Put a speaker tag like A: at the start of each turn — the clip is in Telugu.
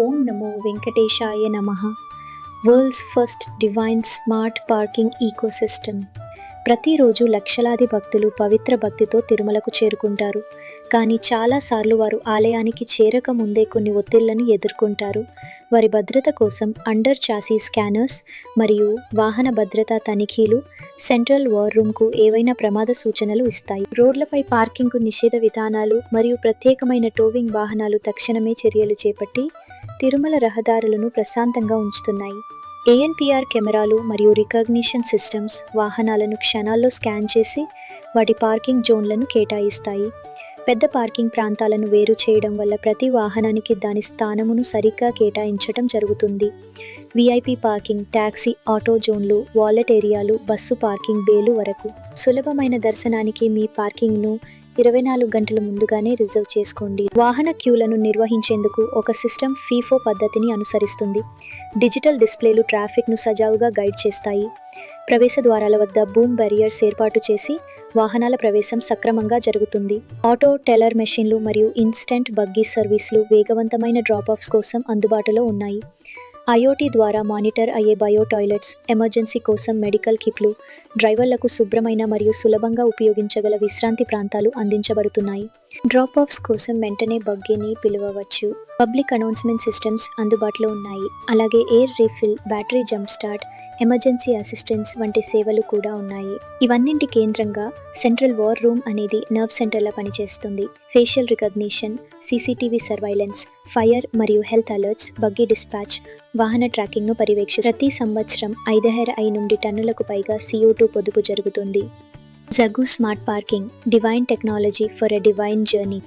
A: ఓం నమో వెంకటేశాయ నమః. World's first divine smart parking ecosystem. ప్రతిరోజు లక్షలాది భక్తులు పవిత్ర భక్తితో తిరుమలకు చేరుకుంటారు. కానీ చాలాసార్లు వారు ఆలయానికి చేరక ముందే కొన్ని ఒత్తిళ్లను ఎదుర్కొంటారు. వారి భద్రత కోసం అండర్ చాసీ స్కానర్స్ మరియు వాహన భద్రతా తనిఖీలు సెంట్రల్ వార్ రూమ్కు ఏవైనా ప్రమాద సూచనలు ఇస్తాయి. రోడ్లపై పార్కింగ్కు నిషేధ విధానాలు మరియు ప్రత్యేకమైన టోవింగ్ వాహనాలు తక్షణమే చర్యలు చేపట్టి తిరుమల రహదారులను ప్రశాంతంగా ఉంచుతున్నాయి. ఏఎన్పిఆర్ కెమెరాలు మరియు రికగ్నిషన్ సిస్టమ్స్ వాహనాలను క్షణాల్లో స్కాన్ చేసి వాటి పార్కింగ్ జోన్లను కేటాయిస్తాయి. పెద్ద పార్కింగ్ ప్రాంతాలను వేరు చేయడం వల్ల ప్రతి వాహనానికి దాని స్థానమును సరిగ్గా కేటాయించడం జరుగుతుంది. విఐపి పార్కింగ్, ట్యాక్సీ, ఆటో జోన్లు, వాలెట్ ఏరియాలు, బస్సు పార్కింగ్ బేలు వరకు సులభమైన దర్శనానికి మీ పార్కింగ్ను 24 గంటల ముందుగానే రిజర్వ్ చేసుకోండి. వాహన క్యూలను నిర్వహించేందుకు ఒక సిస్టమ్ ఫీఫో పద్ధతిని అనుసరిస్తుంది. డిజిటల్ డిస్ప్లేలు ట్రాఫిక్ను సజావుగా గైడ్ చేస్తాయి. ప్రవేశ ద్వారాల వద్ద బూమ్ బ్యారియర్స్ ఏర్పాటు చేసి వాహనాల ప్రవేశం సక్రమంగా జరుగుతుంది. ఆటో టెల్లర్ మెషిన్లు మరియు ఇన్స్టెంట్ బగ్గీ సర్వీసులు వేగవంతమైన డ్రాప్-ఆఫ్స్ కోసం అందుబాటులో ఉన్నాయి. ఐఓటీ ద్వారా మానిటర్ అయ్యే బయో టాయిలెట్స్, ఎమర్జెన్సీ కోసం మెడికల్ కిట్లు, డ్రైవర్లకు శుభ్రమైన మరియు సులభంగా ఉపయోగించగల విశ్రాంతి ప్రాంతాలు అందించబడుతున్నాయి. డ్రాప్-ఆఫ్స్ కోసం వెంటనే బగ్గీని పిలవవచ్చు. పబ్లిక్ అనౌన్స్మెంట్ సిస్టమ్స్ అందుబాటులో ఉన్నాయి. అలాగే air refill, battery jump start, emergency assistance వంటి సేవలు కూడా ఉన్నాయి. ఇవన్నింటి కేంద్రంగా సెంట్రల్ వార్ రూమ్ అనేది నర్వ్ సెంటర్లా పనిచేస్తుంది. Facial recognition, CCTV surveillance, fire మరియు హెల్త్ అలర్ట్స్, బగ్గీ డిస్పాచ్, వాహన ట్రాకింగ్ను ప్రతి సంవత్సరం 5,500 నుండి టన్నులకు పైగా CO2 పొదుపు జరుగుతుంది. Jaggu smart parking, divine technology for a divine journey.